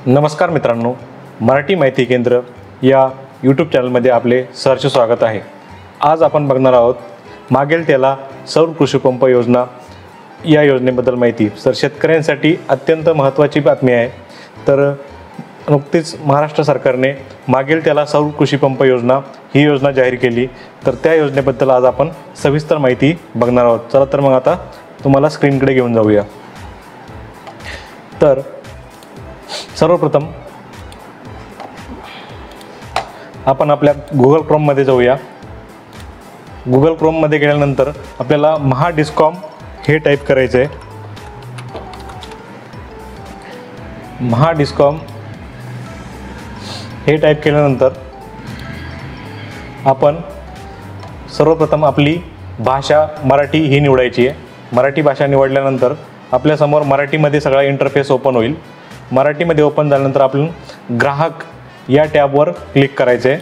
नमस्कार मित्रांनो, मराठी माहिती केंद्र या यूट्यूब चॅनलमध्ये आपले सहर्ष स्वागत आहे। आज आपण बघणार आहोत मागेल त्याला सौर कृषी पंप योजना या योजनेबद्दल माहिती। तर शेतकऱ्यांसाठी अत्यंत महत्त्वाची बातमी आहे। तर नुकतीच महाराष्ट्र सरकारने मागेल त्याला सौर कृषी पंप योजना ही योजना जाहीर केली। तर त्या योजनेबद्दल आज आपण सविस्तर माहिती बघणार आहोत। चला तर मग आता तुम्हाला स्क्रीनकडे घेऊन जाऊया। तर सर्वप्रथम आपण आपल्या गुगल क्रोम मध्ये जाऊया। गुगल क्रोम मध्ये गेल्यानंतर आपल्याला महाडिस्कॉम हे टाइप करायचं आहे। महाडिस्कॉम हे टाइप केल्यानंतर आपण सर्वप्रथम आपली भाषा मराठी ही निवडायची आहे। मराठी भाषा निवडल्यानंतर आपल्या समोर मराठीमध्ये सगळा इंटरफेस ओपन होईल। मराठीमध्ये ओपन झाल्यानंतर आपण ग्राहक या टॅबवर क्लिक करायचे आहे।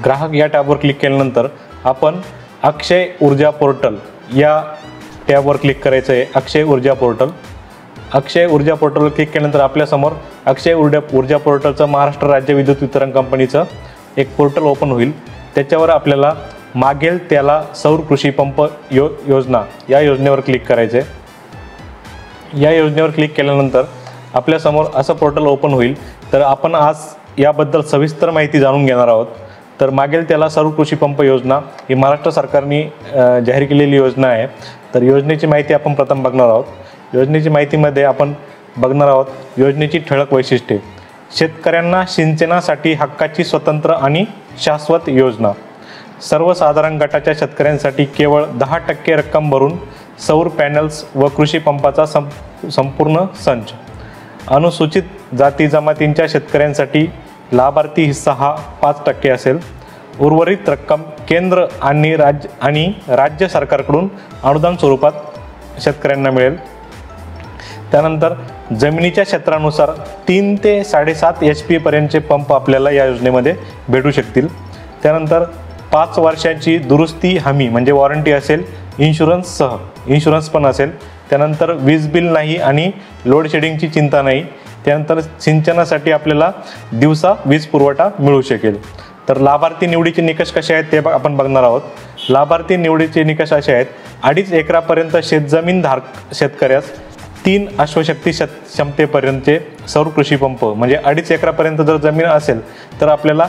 ग्राहक या टॅबवर क्लिक केल्यानंतर आपण अक्षय ऊर्जा पोर्टल या टॅबवर क्लिक करायचं आहे। अक्षय ऊर्जा पोर्टल पोर्टलवर क्लिक केल्यानंतर आपल्यासमोर अक्षय ऊर्जा पोर्टलचं महाराष्ट्र राज्य विद्युत वितरण कंपनीचं एक पोर्टल ओपन होईल। त्याच्यावर आपल्याला मागेल त्याला सौर कृषी पंप योजना या योजनेवर क्लिक करायचे आहे। या योजनेवर क्लिक केल्यानंतर आपल्यासमोर असं पोर्टल ओपन होईल। तर आपण आज याबद्दल सविस्तर माहिती जाणून घेणार आहोत। तर मागेल त्याला सौर कृषी पंप योजना ही महाराष्ट्र सरकारने जाहीर केलेली योजना आहे। तर योजनेची माहिती आपण प्रथम बघणार आहोत। योजनेची माहितीमध्ये आपण बघणार आहोत योजनेची ठळक वैशिष्ट्ये। शेतकऱ्यांना सिंचनासाठी हक्काची स्वतंत्र आणि शाश्वत योजना। सर्वसाधारण गटाच्या शेतकऱ्यांसाठी केवळ 10% रक्कम भरून सौर पॅनल्स व कृषी पंपाचा संपूर्ण संच। अनुसूचित जाती जमातींच्या शेतकऱ्यांसाठी लाभार्थी हिस्सा हा 5% असेल। उर्वरित रक्कम केंद्र आणि राज्य सरकारकडून अनुदान स्वरूपात शेतकऱ्यांना मिळेल। त्यानंतर जमिनीच्या क्षेत्रानुसार 3 ते 7.5 HP पर्यंतचे पंप आपल्याला या योजनेमध्ये भेटू शकतील। त्यानंतर 5 वर्षांची दुरुस्ती हमी म्हणजे वॉरंटी असेल। इन्शुरन्स पण असेल। त्यानंतर वीज बिल नाही आणि लोड शेडिंगची चिंता नाही। त्यानंतर सिंचनासाठी आपल्याला दिवसा वीज पुरवठा मिळू शकेल। तर लाभार्थी निवडीचे निकष कसे आहेत ते आपण बघणार आहोत। लाभार्थी निवडीचे निकष असे आहेत: 2.5 एकरापर्यंत शेतजमीन धारक शेतकऱ्यास 3 अश्वशक्ती क्षमतेपर्यंतचे सौर कृषी पंप म्हणजे 2.5 एकरापर्यंत जर जमीन असेल तर आपल्याला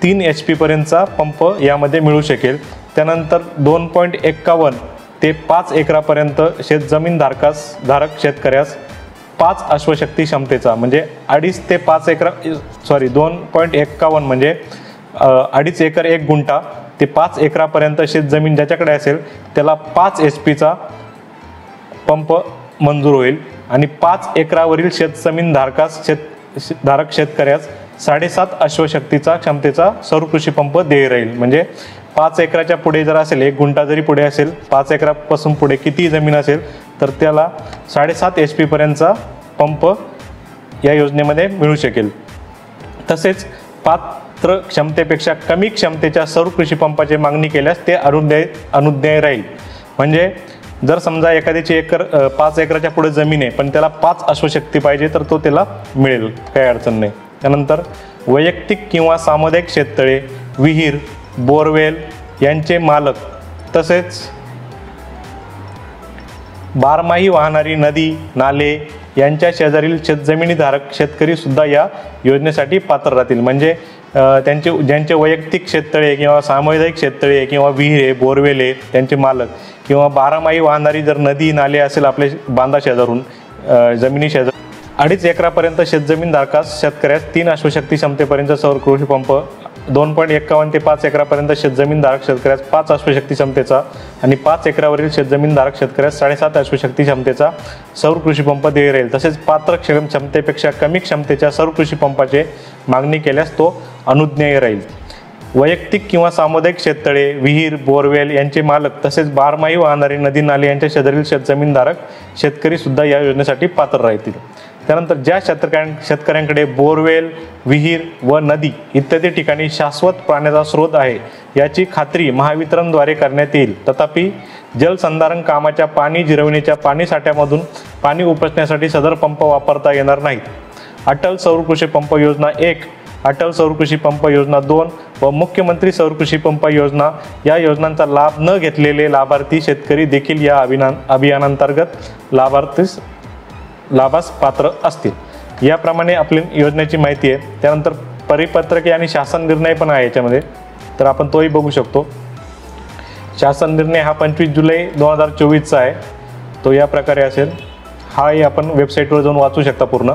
3 HP पर्यंतचा पंप यामध्ये मिळू शकेल। त्यानंतर 2.51 ते 5 एकरापर्यंत शेतजमीन धारक शेतकऱ्यास 5 अश्वशक्ती क्षमतेचा म्हणजे 2.51 म्हणजे 2.5 एकर 1 गुंठा ते 5 एकरापर्यंत शेतजमीन ज्याच्याकडे असेल त्याला 5 HP पंप मंजूर होईल। आणि 5 एकरावरील शेतजमीन धारक शेतकऱ्यास 7.5 अश्वशक्तीचा क्षमतेचा सौर कृषी पंप देय राहील। म्हणजे 5 एकराच्या पुढे जर असेल, 1 गुंठा जरी पुढे असेल, 5 एकरापासून पुढे किती जमीन असेल तर त्याला 7.5 HP पर्यंतचा पंप या योजनेमध्ये मिळू शकेल। तसेच पात्र क्षमतेपेक्षा कमी क्षमतेच्या सौर कृषी पंपाची मागणी केल्यास ते अनुज्ञेय राहील। म्हणजे जर समजा एखाद्याची 5 एकराच्या पुढे जमीन आहे पण त्याला 5 अश्वशक्ती पाहिजे तर तो त्याला मिळेल, काही अडचण नाही। त्यानंतर वैयक्तिक किंवा सामुदायिक शेततळे, विहीर, बोरवेल यांचे मालक तसेच बारमाही वाहणारी नदी नाले यांच्या शेजारील शेतजमिनी धारक शेतकरी सुद्धा या योजनेसाठी पात्र राहतील। म्हणजे ज्यांचे वैयक्तिक शेततळे किंवा सामुदायिक शेततळे किंवा विहीर आहे, बोरवेल आहे त्यांचे मालक किंवा बारामाही वाहणारी जर नदी नाले असेल आपल्या बांधा शेजारून जमिनी शेजार 2.5 एकरापर्यंत शेतजमीन धारकास शेतकऱ्यास 3 अश्वशक्ती क्षमतेपर्यंत सौर कृषी पंप, 2.51 ते 5 एकरापर्यंत शेतजमीन धारक शेतकऱ्यास 5 अश्वशक्ती क्षमतेचा आणि 5 एकरावरील शेतजमीन धारक शेतकऱ्यास 7.5 अश्वशक्ती क्षमतेचा सौर कृषी पंप देय राहील। तसेच पात्र क्षमतेपेक्षा कमी क्षमतेच्या सौर कृषी पंपाचे मागणी केल्यास तो अनुज्ञेय राहील। वैयक्तिक किंवा सामुदायिक शेततळे, विहीर, बोरवेल यांचे मालक तसेच बारमाही वाहणारी नदी नाले यांच्या शेजारील शेतजमीन धारक शेतकरी सुद्धा या योजनेसाठी पात्र राहतील। त्यानंतर ज्या शेतकऱ्यांकडे बोरवेल, विहीर व नदी इत्यादी ठिकाणी शाश्वत पाण्याचा स्रोत आहे याची खात्री महावितरणद्वारे करण्यात येईल। तथापि जलसंधारण कामाच्या पाणी जिरवण्याच्या पाणी साठ्यामधून पाणी उपसण्यासाठी सदर पंप वापरता येणार नाहीत। अटल सौर कृषी पंप योजना 1, अटल सौर कृषी पंप योजना 2 व मुख्यमंत्री सौर कृषी पंप योजना या योजनांचा लाभ न घेतलेले लाभार्थी शेतकरी देखील या अभियानांतर्गत लाभास पात्र असतील। याप्रमाणे आपली योजनेची माहिती आहे। त्यानंतर परिपत्रके आणि शासन निर्णय पण आहे याच्यामध्ये, तर आपण तोही बघू शकतो। शासन निर्णय हा 25 जुलै 2024चा आहे, तो या प्रकारे असेल। हाही आपण वेबसाईटवर जाऊन वाचू शकता पूर्ण।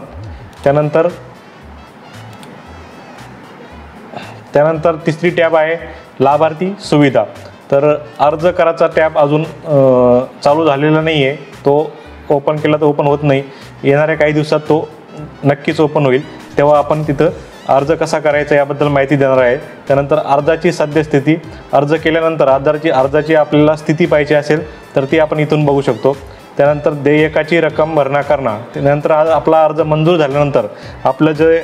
त्यानंतर तिसरी टॅब आहे लाभार्थी सुविधा। तर अर्ज करायचा टॅब अजून चालू झालेला नाही आहे, तो ओपन केला तर ओपन होत नाही। येणाऱ्या काही दिवसात तो नक्कीच ओपन होईल, तेव्हा आपण तिथं अर्ज कसा करायचा याबद्दल माहिती देणार आहे। त्यानंतर अर्जाची सद्यस्थिती, अर्ज केल्यानंतर अर्जाची आपल्याला स्थिती पाहिजे असेल तर ती आपण इथून बघू शकतो। त्यानंतर देयकाची रक्कम भरणा करणं, त्यानंतर आपला अर्ज मंजूर झाल्यानंतर आपलं जे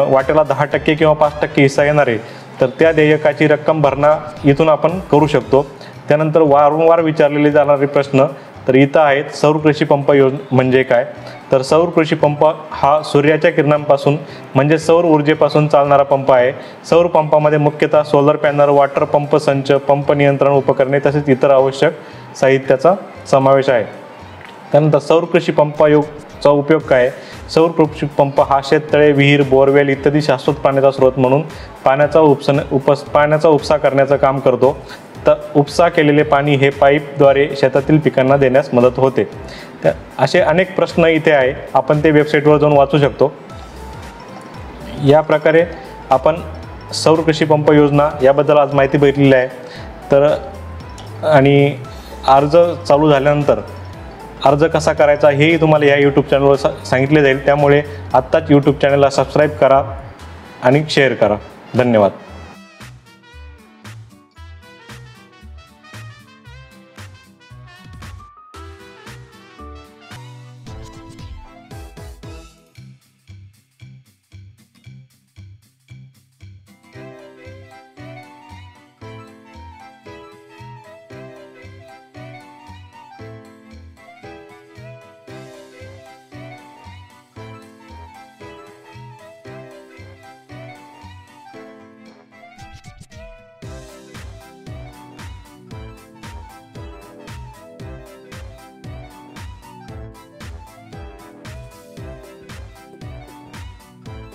वाट्याला 10% किंवा 5% हिस्सा येणार आहे, तर त्या देयकाची रक्कम भरणा इथून आपण करू शकतो। त्यानंतर वारंवार विचारलेले जाणारे प्रश्न तर इथं आहेत। सौर कृषी पंप योजना म्हणजे काय? तर सौर कृषी पंप हा सूर्याच्या किरणांपासून म्हणजे सौर ऊर्जेपासून चालणारा पंप आहे। सौर पंपामध्ये मुख्यतः सोलर पॅनल, वॉटर पंप संच, पंप नियंत्रण उपकरणे तसेच इतर आवश्यक साहित्याचा समावेश आहे। त्यानंतर सौर कृषी पंपाचा उपयोग काय? सौर कृषी पंप हा शेततळे, विहीर, बोरवेल इत्यादी शाश्वत पाण्याचा स्रोत म्हणून पाण्याचा उपसा करण्याचं काम करतो। तर उपसा केलेले पाणी हे पाईपद्वारे शेतातील पिकांना देण्यास मदत होते। तर असे अनेक प्रश्न इथे आहे, आपण ते वेबसाईटवर जाऊन वाचू शकतो। या प्रकारे आपण सौर कृषी पंप योजना याबद्दल आज माहिती बघितलेली आहे। तर आणि अर्ज चालू झाल्यानंतर अर्ज कसा करायचा हेही तुम्हाला या यूट्यूब चॅनलवर सांगितले जाईल। त्यामुळे आत्ताच यूट्यूब चॅनलला सबस्क्राईब करा आणि शेअर करा। धन्यवाद।